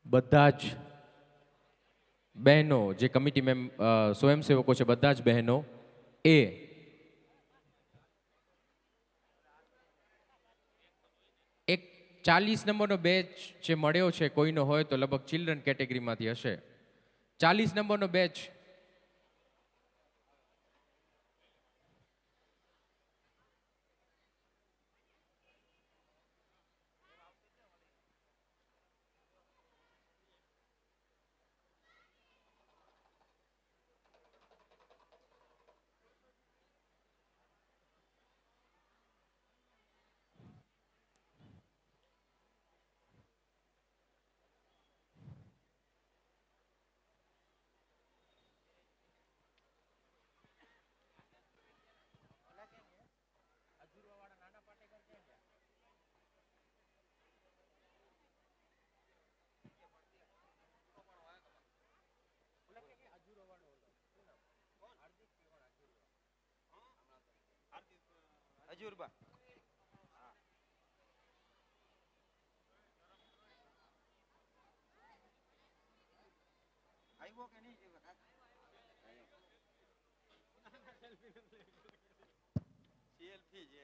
બધા જ બહેનો જે કમિટી સ્વયંસેવકો છે, બધા જ બહેનો એ એક 40 નંબરનો બેચ જે મળ્યો છે, કોઈનો હોય તો લગભગ ચિલ્ડ્રન કેટેગરીમાંથી હશે. 40 નંબરનો બેચ હજુરબા આવ્યો કે નહીં સેલ્ફી જે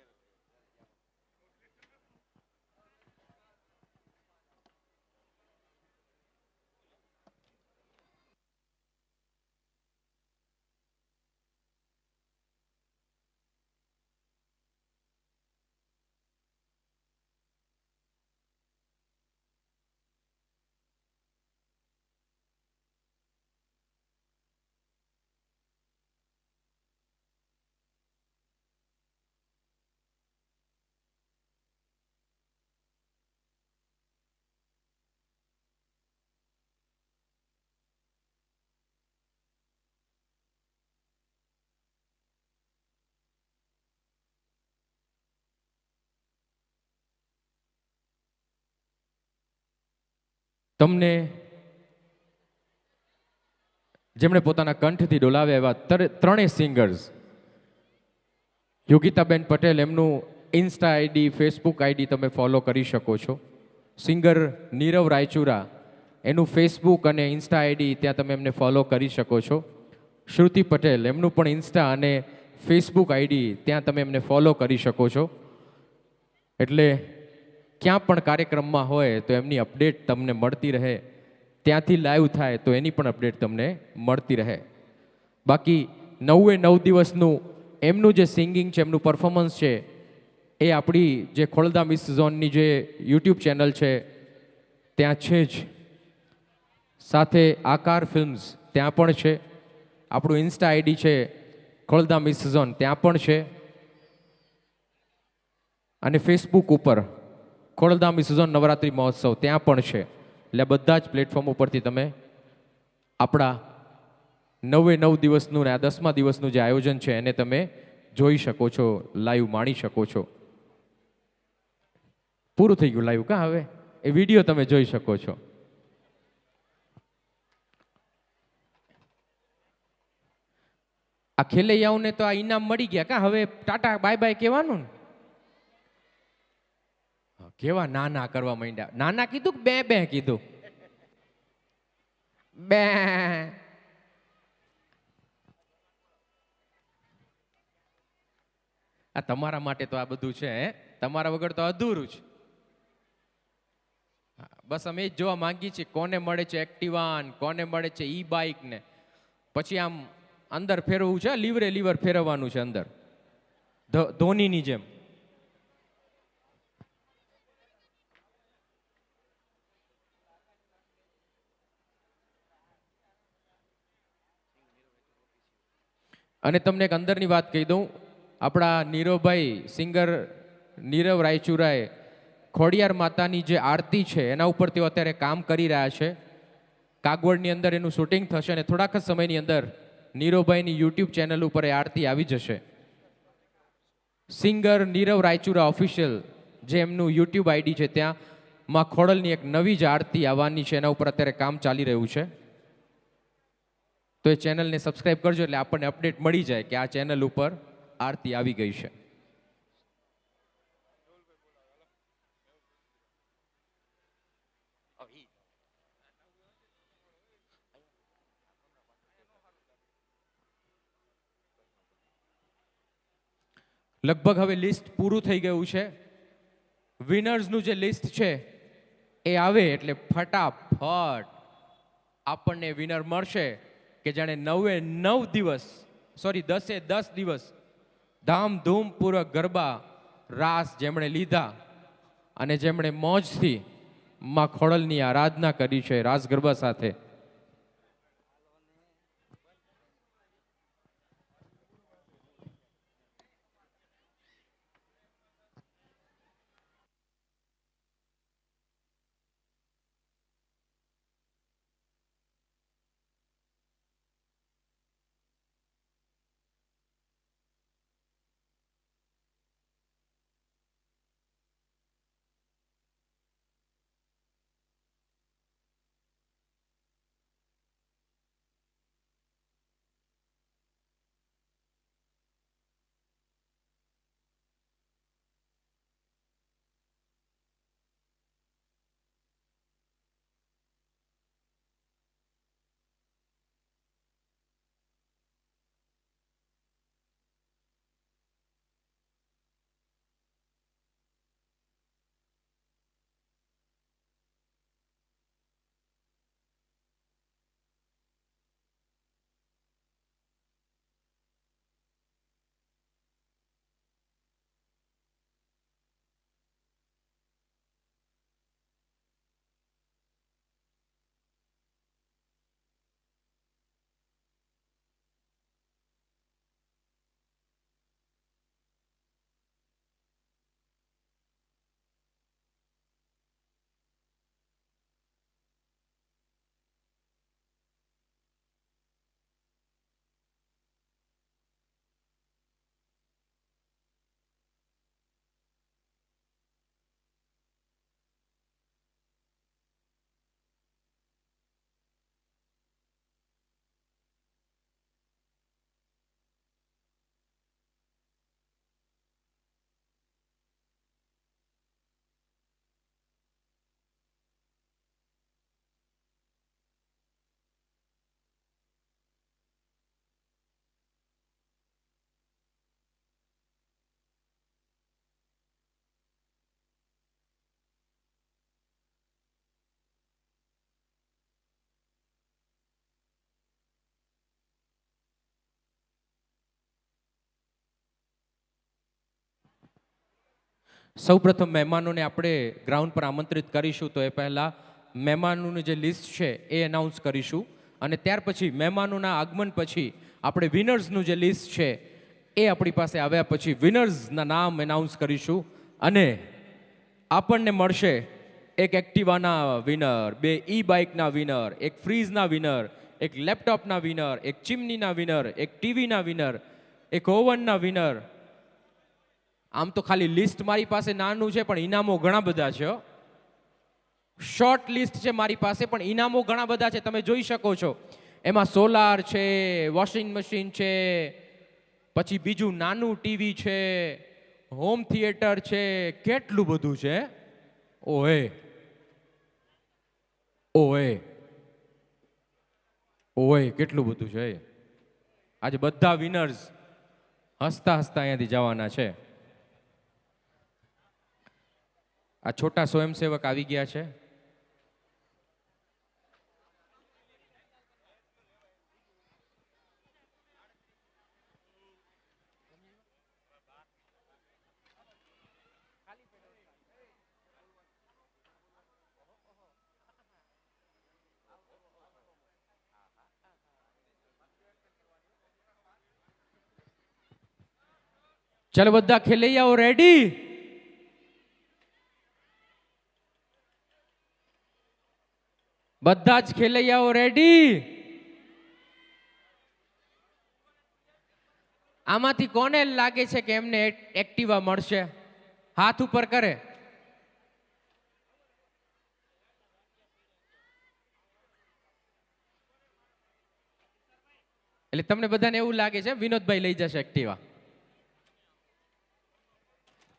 તમને જેમણે પોતાના કંઠથી ડોલાવ્યા એવા ત્રણેય સિંગર્સ યોગિતાબેન પટેલ, એમનું ઇન્સ્ટા આઈડી, ફેસબુક આઈડી તમે ફોલો કરી શકો છો. સિંગર નીરવ રાયચુરા, એનું ફેસબુક અને ઇન્સ્ટા આઈડી ત્યાં તમે એમને ફોલો કરી શકો છો. શ્રુતિ પટેલ, એમનું પણ ઇન્સ્ટા અને ફેસબુક આઈડી ત્યાં તમે એમને ફોલો કરી શકો છો. એટલે ક્યાં પણ કાર્યક્રમમાં હોય તો એમની અપડેટ તમને મળતી રહે, ત્યાંથી લાઈવ થાય તો એની પણ અપડેટ તમને મળતી રહે. બાકી 9 દિવસનું એમનું જે સિંગિંગ છે, એમનું પરફોર્મન્સ છે, એ આપણી જે ખોળદા મિસ ઝોનની જે યુટ્યુબ ચેનલ છે ત્યાં છે જ. સાથે આકાર ફિલ્મ્સ ત્યાં પણ છે. આપણું ઇન્સ્ટા આઈડી છે ખોળદા મિસ ઝોન, ત્યાં પણ છે. અને ફેસબુક ઉપર ખોળદા મિસ ઝોન નવરાત્રિ મહોત્સવ ત્યાં પણ છે. એટલે બધા જ પ્લેટફોર્મ ઉપરથી તમે આપણા 9 દિવસનું ને આ 10મા દિવસનું જે આયોજન છે એને તમે જોઈ શકો છો, લાઈવ માણી શકો છો. પૂરું થઈ ગયું લાઈવ કા? હવે એ વિડીયો તમે જોઈ શકો છો. આ ખેલૈયાઓને તો આ ઇનામ મળી ગયા કા? હવે ટાટા બાય બાય કહેવાનું ને? કેવા નાના કરવા માંડ્યા. નાના કીધું કે બે બે કીધું? બે. આ તમારા માટે તો આ બધું છે, તમારા વગર તો અધૂરું છે. બસ અમે જ જોવા માંગીએ છીએ કોને મળે છે એક્ટિવા, કોને મળે છે ઈ બાઇક ને. પછી આમ અંદર ફેરવવું છે, લીવર ફેરવવાનું છે અંદર, ધોનીની જેમ. અને તમને એક અંદરની વાત કહી દઉં, આપણા નીરવભાઈ સિંગર નીરવ રાયચુરાએ ખોડિયાર માતાની જે આરતી છે એના ઉપર તેઓ અત્યારે કામ કરી રહ્યા છે. કાગવડની અંદર એનું શૂટિંગ થશે અને થોડાક જ સમયની અંદર નીરવભાઈની યુટ્યુબ ચેનલ ઉપર એ આરતી આવી જશે. સિંગર નીરવ રાયચુરા ઓફિશિયલ જે એમનું યુટ્યુબ આઈડી છે, ત્યાં માં ખોડલની એક નવી જ આરતી આવવાની છે, એના ઉપર અત્યારે કામ ચાલી રહ્યું છે. તો એ ચેનલને સબસ્ક્રાઇબ કરજો એટલે આપણને અપડેટ મળી જાય કે આ ચેનલ ઉપર આરતી આવી ગઈ છે. લગભગ હવે લિસ્ટ પૂરું થઈ ગયું છે. વિનર્સનું જે લિસ્ટ છે એ આવે એટલે ફટાફટ આપણને વિનર મળશે કે જેણે 9 દિવસ 10 દિવસ ધામધૂમપૂર્વક ગરબા રાસ જેમણે લીધા અને જેમણે મોજથી માં ખોડલની આરાધના કરી છે રાસ ગરબા સાથે. સૌપ્રથમ મહેમાનોને આપણે ગ્રાઉન્ડ પર આમંત્રિત કરીશું તો એ પહેલા મહેમાનોની જે લિસ્ટ છે એ એનાઉન્સ કરીશું અને ત્યાર પછી મહેમાનોના આગમન પછી આપણે વિનર્સનું જે લિસ્ટ છે એ આપણી પાસે આવ્યા પછી વિનર્સના નામ એનાઉન્સ કરીશું અને આપણને મળશે એક એક્ટિવાના વિનર, 2 ઈ બાઇકના વિનર, એક ફ્રીઝના વિનર, એક લેપટોપના વિનર, એક ચીમનીના વિનર, એક ટીવીના વિનર, એક ઓવનના વિનર. આમ તો ખાલી લિસ્ટ મારી પાસે નાનું છે પણ ઇનામો ઘણા બધા છે. શોર્ટ લિસ્ટ છે મારી પાસે પણ ઇનામો ઘણા બધા છે, તમે જોઈ શકો છો. એમાં સોલાર છે, વોશિંગ મશીન છે, પછી બીજું નાનું ટીવી છે, હોમ થિયેટર છે, કેટલું બધું છે. ઓહે ઓહે ઓહે કેટલું બધું છે. આજે બધા વિનર્સ હસતા હસતા અહીંયાથી જવાના છે. આ છોટા સ્વયંસેવક આવી ગયા છે. ચાલો બધા ખેલૈયાઓ રેડી? બધા જ ખેલૈયાઓ રેડી? આમાંથી કોને લાગે છે કે એમને એક્ટિવા મળશે? હાથ ઉપર કરે. એટલે તમને બધાને એવું લાગે છે વિનોદભાઈ લઈ જશે એક્ટિવા.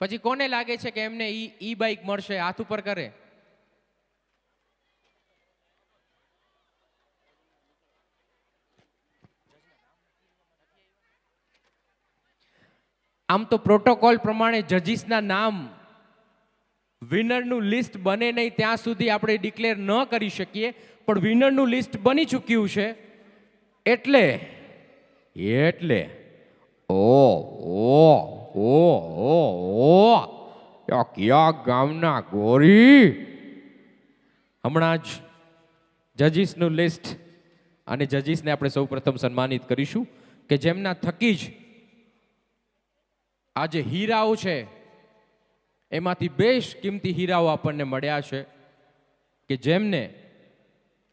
પછી કોને લાગે છે કે એમને ઈ બાઇક મળશે? હાથ ઉપર કરે. આમ તો પ્રોટોકોલ પ્રમાણે જજીસના નામ વિનરનું લિસ્ટ બને નહીં ત્યાં સુધી આપણે ડિક્લેર ન કરી શકીએ, પણ વિનરનું લિસ્ટ બની ચૂક્યું છે. એટલે એટલે ઓ ઓ ઓ ઓ ઓ કયા ગામના ગોરી? હમણાં જ જજીસનું લિસ્ટ અને જજીસને આપણે સૌ પ્રથમ સન્માનિત કરીશું કે જેમના થકી જ આ જે હીરાઓ છે એમાંથી બેશ કિંમતી હીરાઓ આપણને મળ્યા છે કે જેમને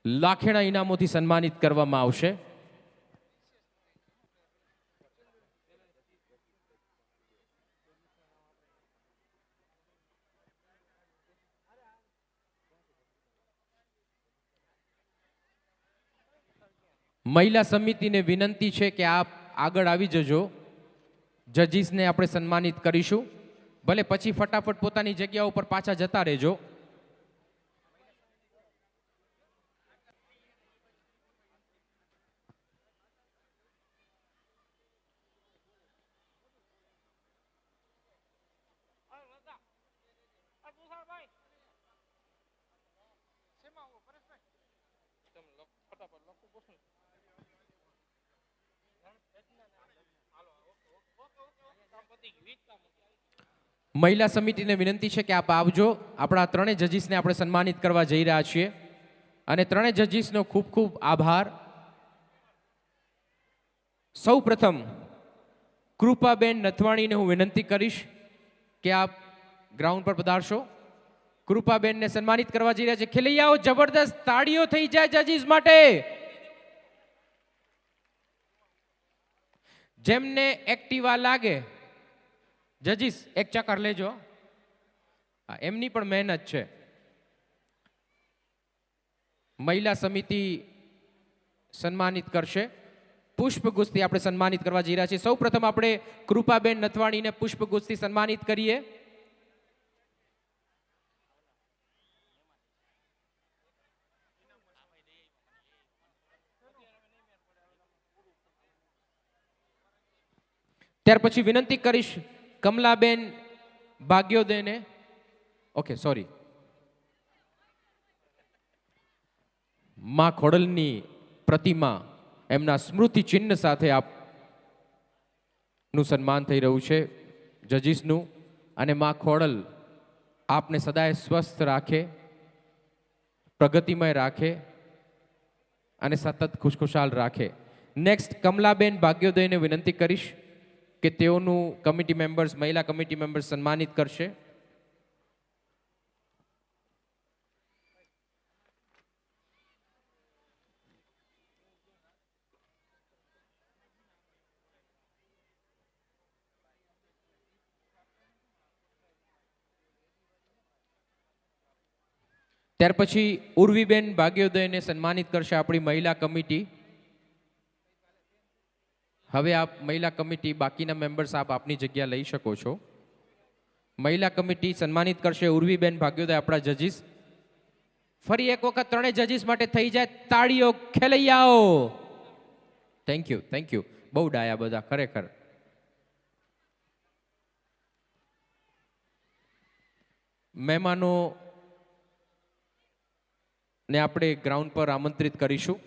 લાખેણા ઇનામોથી સન્માનિત કરવામાં આવશે. મહિલા સમિતિને વિનંતી છે કે આપ આગળ આવી જજો. જજીસને આપણે સન્માનિત કરીશું. ભલે પછી ફટાફટ પોતાની જગ્યા ઉપર પાછા જતા રહેજો. મહિલા સમિતિને વિનંતી છે કે આપ આવજો. આપણા ત્રણેય જજીસને આપણે સન્માનિત કરવા જઈ રહ્યા છીએ અને ત્રણેય જજીસનો ખૂબ ખૂબ આભાર. સૌ પ્રથમ કૃપાબેન નથવાણીને હું વિનંતી કરીશ કે આપ ગ્રાઉન્ડ પર પધારશો. કૃપાબેનને સન્માનિત કરવા જઈ રહ્યા છે. ખેલૈયાઓ જબરદસ્ત તાળીઓ થઈ જાય જજીસ માટે. જેમને એક્ટિવા લાગે જજીસ એક ચક્કર લેજો. એમની પણ મહેનત છે. મહિલા સમિતિ સન્માનિત કરશે. પુષ્પ ગુસ્તી આપણે સન્માનિત કરવા જઈ રહ્યા છીએ. સૌ પ્રથમ આપણે કૃપાબેન નથવાણીને પુષ્પ ગુસ્તી સન્માનિત કરીએ. ત્યાર પછી વિનંતી કરીશ કમલાબેન ભાગ્યોદયને. ઓકે સોરી, માં ખોડલની પ્રતિમા એમના સ્મૃતિ ચિહ્ન સાથે આપનું સન્માન થઈ રહ્યું છે જજીસનું. અને માં ખોડલ આપને સદાય સ્વસ્થ રાખે, પ્રગતિમય રાખે અને સતત ખુશખુશાલ રાખે. નેક્સ્ટ કમલાબેન ભાગ્યોદયને વિનંતી કરીશ કે તેઓનું કમિટી મેમ્બર્સ, મહિલા કમિટી મેમ્બર્સ સન્માનિત કરશે. ત્યાર પછી ઉર્વીબેન ભાગ્યોદયને સન્માનિત કરશે આપણી મહિલા કમિટી. હવે આપ મહિલા કમિટી બાકીના મેમ્બર્સ આપ આપની જગ્યા લઈ શકો છો. મહિલા કમિટી સન્માનિત કરશે ઉર્વીબેન ભાગ્યોદય આપણા જજીસ. ફરી એક વખત ત્રણેય જજીસ માટે થઈ જાય તાળીઓ ખેલૈયાઓ. Thank you, thank you. બહુ ડાયા બધા ખરેખર. મહેમાનો ને આપણે ગ્રાઉન્ડ પર આમંત્રિત કરીશું.